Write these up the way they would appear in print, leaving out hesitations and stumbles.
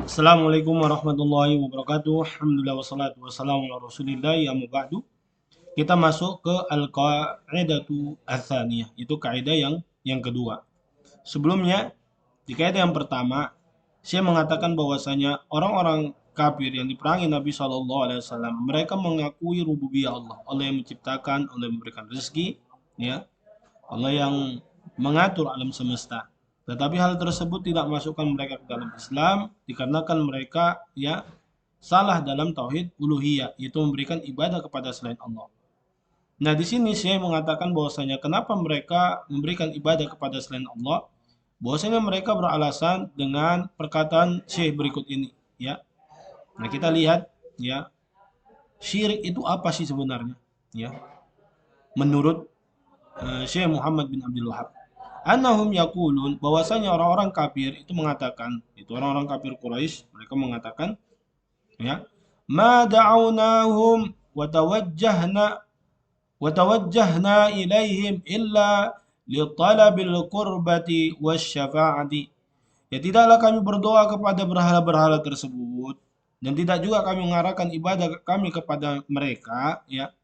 Assalamualaikum warahmatullahi wabarakatuh. Alhamdulillah wassalatu wassalamu ala Rasulillah ya ba'du. Kita masuk ke al-qaidatu ats-tsaniyah. Itu kaidah yang kedua. Sebelumnya, di kaidah yang pertama, saya mengatakan bahwasanya orang-orang kafir yang diperangi Nabi SAW, mereka mengakui rububiyah Allah. Allah yang menciptakan, Allah yang memberikan rezeki, ya. Allah yang mengatur alam semesta. Tetapi hal tersebut tidak masukkan mereka ke dalam Islam dikarenakan mereka salah dalam tauhid uluhiyah, yaitu memberikan ibadah kepada selain Allah. Nah, di sini saya mengatakan bahwasanya kenapa mereka memberikan ibadah kepada selain Allah? Bahwasanya mereka beralasan dengan perkataan Syekh berikut ini, ya. Nah, kita lihat ya, syirik itu apa sih sebenarnya? Ya. Menurut Syekh Muhammad bin Abdul Wahab, annahum yaqulun, bahwasanya orang-orang kafir itu mengatakan, itu orang-orang kafir Quraisy, mereka mengatakan ya, ma da'awnahum wa tawajjahna ilaihim illa li talabil qurbati wasyafa'ati. Ya, tidaklah kami berdoa kepada berhala-berhala tersebut dan tidak juga kami mengarahkan ibadah kami kepada mereka, ya,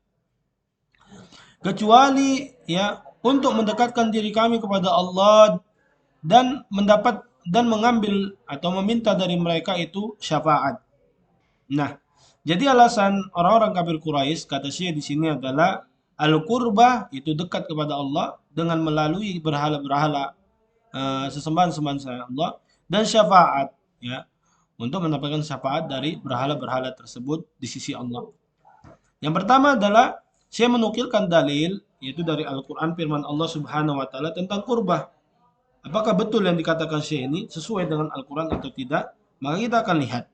kecuali ya untuk mendekatkan diri kami kepada Allah dan mengambil atau meminta dari mereka itu syafaat. Nah, jadi alasan orang-orang kafir Quraisy kata Syekh di sini adalah al-qurbah itu dekat kepada Allah dengan melalui berhala-berhala, sesembahan-sembahan selain Allah, dan syafaat, ya, untuk mendapatkan syafaat dari berhala-berhala tersebut di sisi Allah. Yang pertama adalah saya menukilkan dalil yaitu dari Al-Qur'an, firman Allah Subhanahu wa taala tentang kurbah. Apakah betul yang dikatakan Syekh ini sesuai dengan Al-Qur'an atau tidak? Maka kita akan lihat.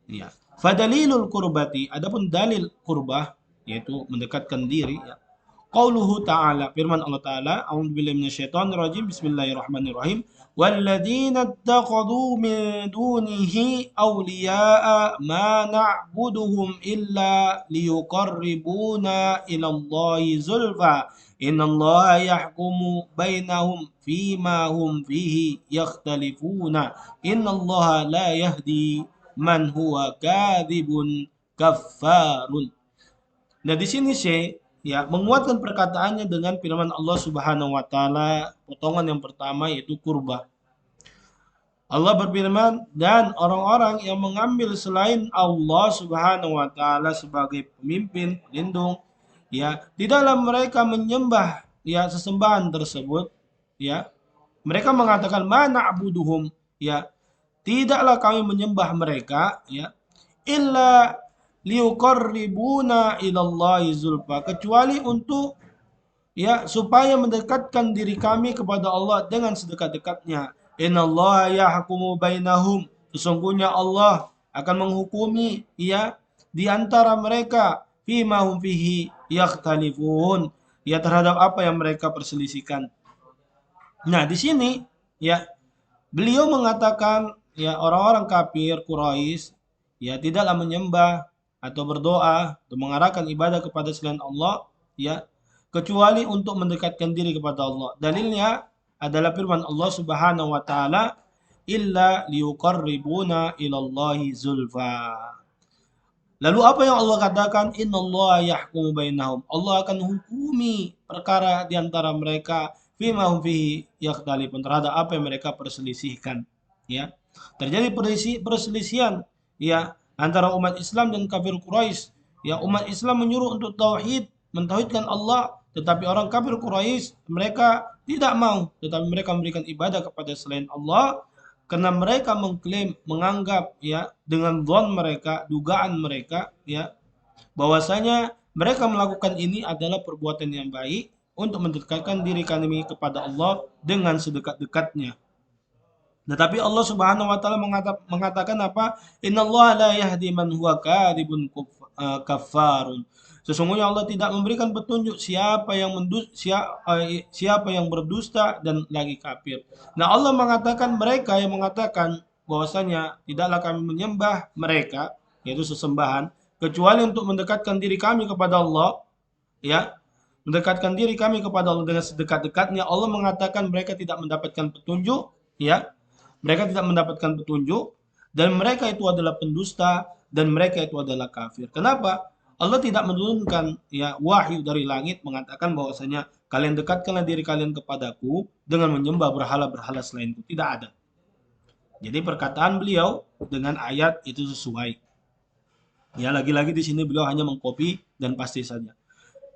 Ya. Fadalilul kurbati, adapun dalil kurbah yaitu mendekatkan diri, ya. Qauluhu ta'ala, firman Allah Ta'ala, a'udzubillahi minasyaitonir rajim, bismillahirrahmanirrahim. Walladzina ittakhadhu min dunihi awliya'a ma na'buduhum illa liyuqarribuna ila Allahi zulfa. Innallaha yahkumu bainahum fima hum fihi yakhtalifuna. Innallaha la yahdi man huwa kadzibun kaffarun. Nah, di sini Syekh ya menguatkan perkataannya dengan firman Allah Subhanahu wa taala, potongan yang pertama yaitu kurba. Allah berfirman, dan orang-orang yang mengambil selain Allah Subhanahu wa taala sebagai pemimpin, pelindung, ya, di dalam mereka menyembah ya sesembahan tersebut, ya. Mereka mengatakan mana abuduhum, ya, tidaklah kami menyembah mereka, ya, illa liuqarribuna ilallahi zulfa, kecuali untuk ya supaya mendekatkan diri kami kepada Allah dengan sedekat-dekatnya. Innallaha yahkumu bainahum, sesungguhnya Allah akan menghukumi ya di antara mereka fima hum fihi yakhtalifun, ya terhadap apa yang mereka perselisihkan. Nah, di sini ya beliau mengatakan ya orang-orang kafir Quraisy ya tidaklah menyembah atau berdoa atau mengarahkan ibadah kepada selain Allah, ya, kecuali untuk mendekatkan diri kepada Allah. Dalilnya adalah firman Allah Subhanahu wa taala, illa liuqarribuna ilallahi zulfa. Lalu apa yang Allah katakan? Innallaha yahkumu bainahum. Allah akan hukumi perkara di antara mereka fima hum fihi yakhtalifun, terhadap apa yang mereka perselisihkan, ya. Terjadi perselisihan ya antara umat Islam dan kafir Quraisy. Ya, umat Islam menyuruh untuk tauhid, mentauhidkan Allah, tetapi orang kafir Quraisy mereka tidak mau, tetapi mereka memberikan ibadah kepada selain Allah karena mereka mengklaim, menganggap ya dengan dhon mereka, dugaan mereka ya bahwasanya mereka melakukan ini adalah perbuatan yang baik untuk mendekatkan diri kami kepada Allah dengan sedekat-dekatnya. Tetapi Allah Subhanahu wa taala mengatakan apa? Innallaha la yahdi man huwa kadzibun kaffarun. Sesungguhnya Allah tidak memberikan petunjuk siapa yang berdusta dan lagi kafir. Nah, Allah mengatakan mereka yang mengatakan bahwasanya tidaklah kami menyembah mereka, yaitu sesembahan, kecuali untuk mendekatkan diri kami kepada Allah, ya. Mendekatkan diri kami kepada Allah dengan sedekat-dekatnya. Allah mengatakan mereka tidak mendapatkan petunjuk, ya. Mereka tidak mendapatkan petunjuk. dan mereka itu adalah pendusta dan mereka itu adalah kafir. Kenapa? Allah tidak menurunkan ya wahyu dari langit mengatakan bahwasanya kalian dekatkanlah diri kalian kepadaku dengan menyembah berhala-berhala selainku. Tidak ada. Jadi perkataan beliau dengan ayat itu sesuai. Ya, lagi-lagi di sini beliau hanya mengcopy dan pasti saja.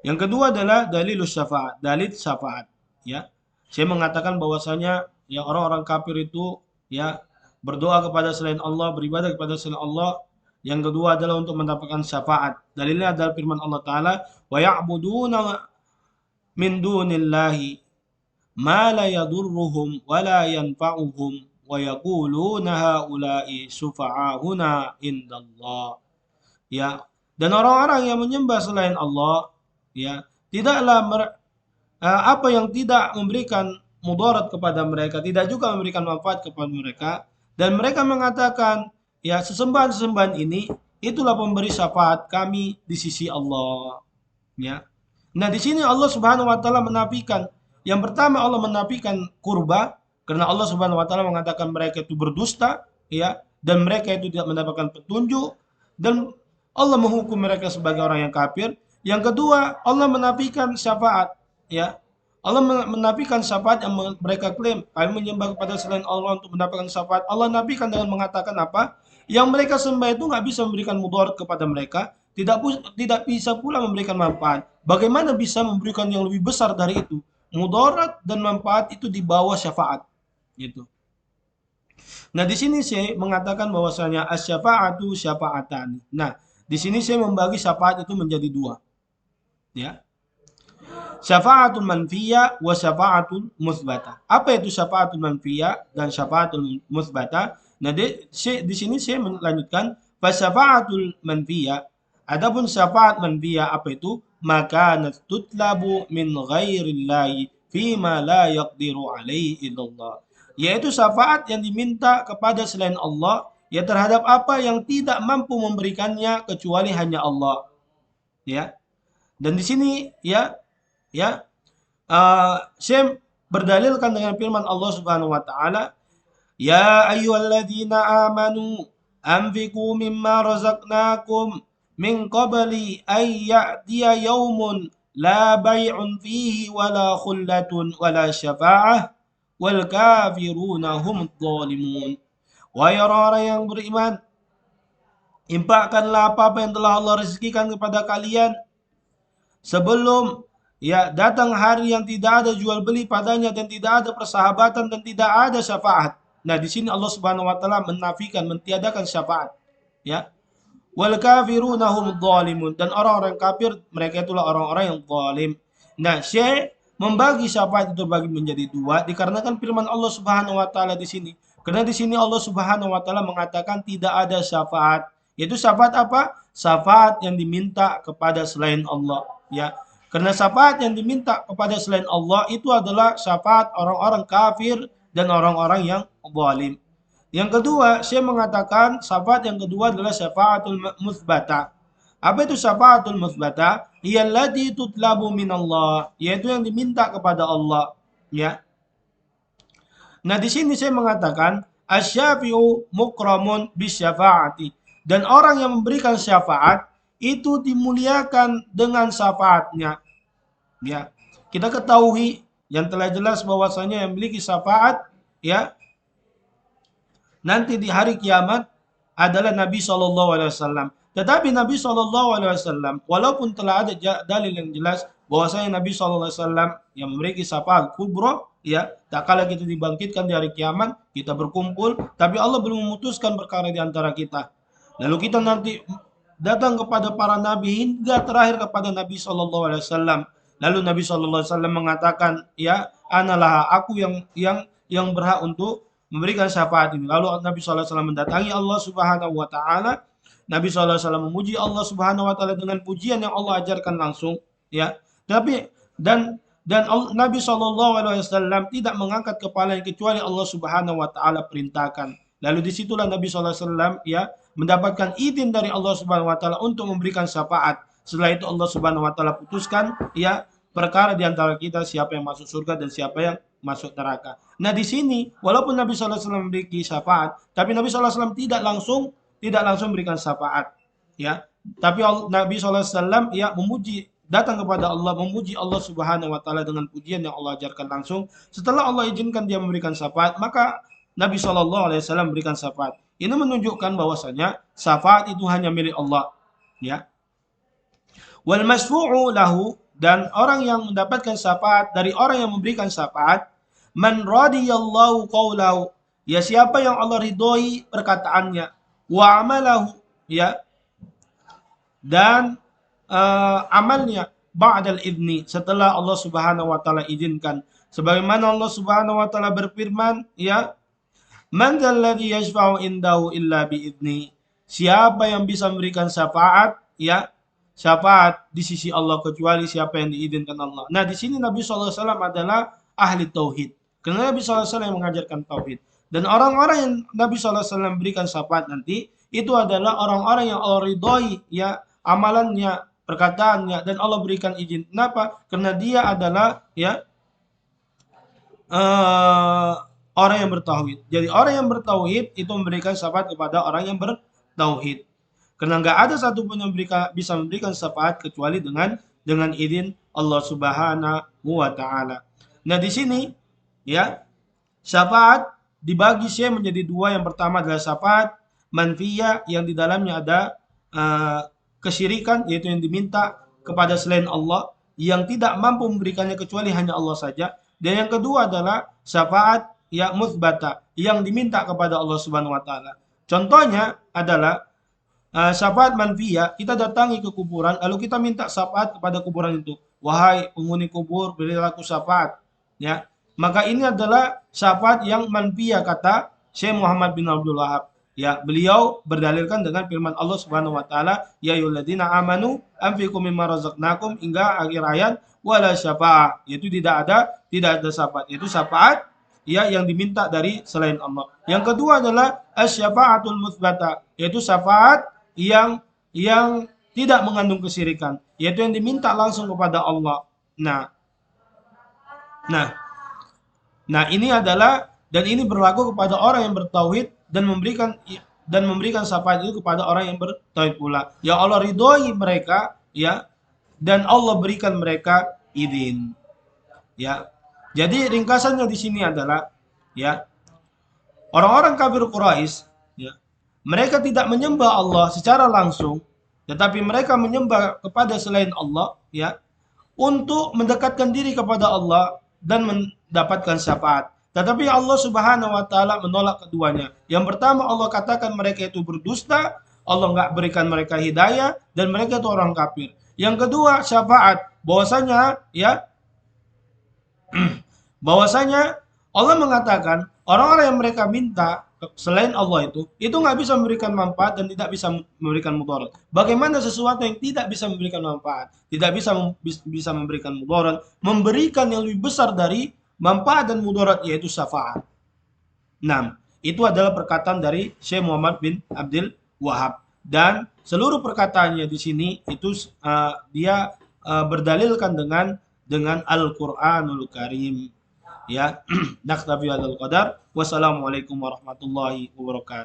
Yang kedua adalah dalil syafaat, dalil syafaat. Ya, saya mengatakan bahwasanya ya orang-orang kafir itu ya berdoa kepada selain Allah, beribadah kepada selain Allah. Yang kedua adalah untuk mendapatkan syafaat. Dalilnya adalah firman Allah Taala, wa ya'buduna min dunillahi ma la yadurruhum wa la yanfa'uhum wa yaquluna haula'i syufa'ahuna indallah. Ya, dan orang-orang yang menyembah selain Allah, ya, tidaklah apa yang tidak memberikan mudarat kepada mereka, tidak juga memberikan manfaat kepada mereka, dan mereka mengatakan, ya, sesembahan-sesembahan ini itulah pemberi syafaat kami di sisi Allah. Ya. Nah, di sini Allah Subhanahu wa taala menafikan. Yang pertama Allah menafikan kurba karena Allah Subhanahu wa taala mengatakan mereka itu berdusta, ya, dan mereka itu tidak mendapatkan petunjuk dan Allah menghukum mereka sebagai orang yang kafir. Yang kedua, Allah menafikan syafaat, ya. Allah menafikan syafaat yang mereka klaim. Kami menyembah kepada selain Allah untuk mendapatkan syafaat. Allah nafikan dengan mengatakan apa? Yang mereka sembah itu nggak bisa memberikan mudarat kepada mereka, tidak bisa pula memberikan manfaat. Bagaimana bisa memberikan yang lebih besar dari itu? Mudarat dan manfaat itu di bawah syafaat, gitu. Nah, di sini saya mengatakan bahwasanya asy-syafa'atu syafa'atan. Nah, di sini saya membagi syafaat itu menjadi dua, ya. Syafa'atul manfiyah wa syafa'atul musbatah. Apa itu syafa'atul manfiyah dan syafa'atul musbatah? Nah, di sini saya melanjutkan fasyafa'atul manfiyah. Adapun syafaat manfiyah apa itu? Maka tutlabu min ghairillahi fima la yaqdiru alaihi illallah. Yaitu syafaat yang diminta kepada selain Allah ya terhadap apa yang tidak mampu memberikannya kecuali hanya Allah. Ya. Dan di sini ya saya berdalilkan dengan firman Allah Subhanahu wa taala, ya ayyuhalladzina amanu anfiqu mimma razaqnakum min qabli ay ya'tiya yaumun la bay'un fihi wala khullatun wala syafa'ah wal kafiruna humudz zalimun. Wahai orang-orang yang beriman, infakkanlah apa yang telah Allah rezekikan kepada kalian sebelum ya datang hari yang tidak ada jual beli padanya dan tidak ada persahabatan dan tidak ada syafaat. Nah, di sini Allah Subhanahu wa taala menafikan, mentiadakan syafaat. Ya. Wal kafiruna humudz zalimun, dan orang-orang kafir mereka itulah orang-orang yang zalim. Nah, Syekh membagi syafaat itu bagi menjadi dua dikarenakan firman Allah Subhanahu wa taala di sini. Karena di sini Allah Subhanahu wa taala mengatakan tidak ada syafaat. Yaitu syafaat apa? Syafaat yang diminta kepada selain Allah, ya. Karena syafaat yang diminta kepada selain Allah itu adalah syafaat orang-orang kafir dan orang-orang yang zalim. Yang kedua, saya mengatakan syafaat yang kedua adalah syafaatul musbata. Apa itu syafaatul musbata? Iyallati tutlabu minallah, yaitu yang diminta kepada Allah, ya. Nah, di sini saya mengatakan asy-syafi'u mukramun bisyafaati. Dan orang yang memberikan syafaat itu dimuliakan dengan syafaatnya. Ya. Kita ketahui yang telah jelas bahwasanya yang memiliki syafaat ya nanti di hari kiamat adalah Nabi Shallallahu Alaihi Wasallam. Tetapi Nabi Shallallahu Alaihi Wasallam, walaupun telah ada dalil yang jelas bahwasanya Nabi Shallallahu Alaihi Wasallam yang memiliki syafaat kubro, ya, tak kala kita dibangkitkan di hari kiamat, kita berkumpul, tapi Allah belum memutuskan perkara di antara kita. Lalu kita nanti datang kepada para nabi hingga terakhir kepada Nabi Shallallahu Alaihi Wasallam. Lalu Nabi Shallallahu Alaihi Wasallam mengatakan, ya, analah aku yang berhak untuk memberikan syafaat ini. Lalu Nabi SAW mendatangi Allah Subhanahu wa taala. Nabi SAW memuji Allah Subhanahu wa taala dengan pujian yang Allah ajarkan langsung, ya. Tapi Nabi SAW tidak mengangkat kepalanya kecuali Allah Subhanahu wa taala perintahkan. Lalu disitulah Nabi SAW ya mendapatkan izin dari Allah Subhanahu wa taala untuk memberikan syafaat. Setelah itu Allah Subhanahu wa taala putuskan ya perkara di antara kita siapa yang masuk surga dan siapa yang masuk neraka. Nah, di sini walaupun Nabi sallallahu alaihi wasallam memiliki syafaat, tapi Nabi sallallahu alaihi wasallam tidak langsung memberikan syafaat, ya. Tapi Nabi sallallahu alaihi wasallam ya datang kepada Allah, memuji Allah Subhanahu wa taala dengan pujian yang Allah ajarkan langsung. Setelah Allah izinkan dia memberikan syafaat, maka Nabi sallallahu alaihi wasallam memberikan syafaat. Ini menunjukkan bahwasanya syafaat itu hanya milik Allah, ya. Wal masfu'u lahu, dan orang yang mendapatkan syafaat dari orang yang memberikan syafaat, man radiyallahu qawlahu, ya siapa yang Allah ridhoi perkataannya, wa amalahu, ya, dan amalnya ba'dal idni, setelah Allah Subhanahu wa taala izinkan. Sebagaimana Allah Subhanahu wa taala berfirman, ya, man dzalladzi yashfa'u indahu illa biidni. Siapa yang bisa memberikan syafaat, ya, syafaat di sisi Allah kecuali siapa yang diizinkan Allah. Nah, di sini Nabi sallallahu alaihi wasallam adalah ahli tauhid. Karena Nabi sallallahu alaihi wasallam yang mengajarkan tauhid. Dan orang-orang yang Nabi sallallahu alaihi wasallam berikan syafaat nanti itu adalah orang-orang yang Allah ridhoi, ya, amalannya, perkataannya, dan Allah berikan izin. Kenapa? Karena dia adalah, ya, orang yang bertauhid. Jadi orang yang bertauhid itu memberikan syafaat kepada orang yang bertauhid. Karena nggak ada satupun yang bisa memberikan syafaat kecuali dengan izin Allah Subhanahu wa taala. Nah, di sini, ya, syafaat dibagi menjadi dua. Yang pertama adalah syafaat manfiyah, yang di dalamnya ada kesyirikan, yaitu yang diminta kepada selain Allah, yang tidak mampu memberikannya kecuali hanya Allah saja. Dan yang kedua adalah syafaat ya mutsbata, yang diminta kepada Allah Subhanahu wa taala. Contohnya adalah syafaat manfiyah, kita datangi ke kuburan lalu kita minta syafaat kepada kuburan itu. Wahai penghuni kubur, berilah aku syafaat, ya. Maka ini adalah syafaat yang manfiyah, kata Syekh Muhammad bin Abdul Wahab. Ya, beliau berdalilkan dengan firman Allah Subhanahu wa taala, ya ayyuhalladzina amanu anfiqu mimma razaqnakum, hingga akhir ayat, wala syafaat, yaitu tidak ada syafaat. Itu syafaat ya yang diminta dari selain Allah. Yang kedua adalah asyafaatul mutsbata, yaitu syafaat yang tidak mengandung kesyirikan, yaitu yang diminta langsung kepada Allah. Nah, ini adalah, dan ini berlaku kepada orang yang bertauhid dan memberikan syafaat itu kepada orang yang bertauhid pula. Ya Allah ridhoi mereka, ya, dan Allah berikan mereka izin. Ya. Jadi ringkasannya di sini adalah, ya, orang-orang kafir Quraisy, ya, mereka tidak menyembah Allah secara langsung, tetapi mereka menyembah kepada selain Allah, ya, untuk mendekatkan diri kepada Allah dan mendapatkan syafaat. Tetapi Allah Subhanahu wa taala menolak keduanya. Yang pertama, Allah katakan mereka itu berdusta, Allah nggak berikan mereka hidayah, dan mereka itu orang kafir. Yang kedua, syafaat, bahwasanya, ya, bahwasanya Allah mengatakan orang-orang yang mereka minta selain Allah itu nggak bisa memberikan manfaat dan tidak bisa memberikan mudarat. Bagaimana sesuatu yang tidak bisa memberikan manfaat, tidak bisa memberikan mudarat, memberikan yang lebih besar dari manfaat dan mudarat, yaitu syafaat. Nah, itu adalah perkataan dari Syekh Muhammad bin Abdul Wahab, dan seluruh perkataannya di sini itu dia berdalilkan dengan Al-Qur'anul Karim. Ya, naktafi hadzal qadar. Wassalamualaikum warahmatullahi wabarakatuh.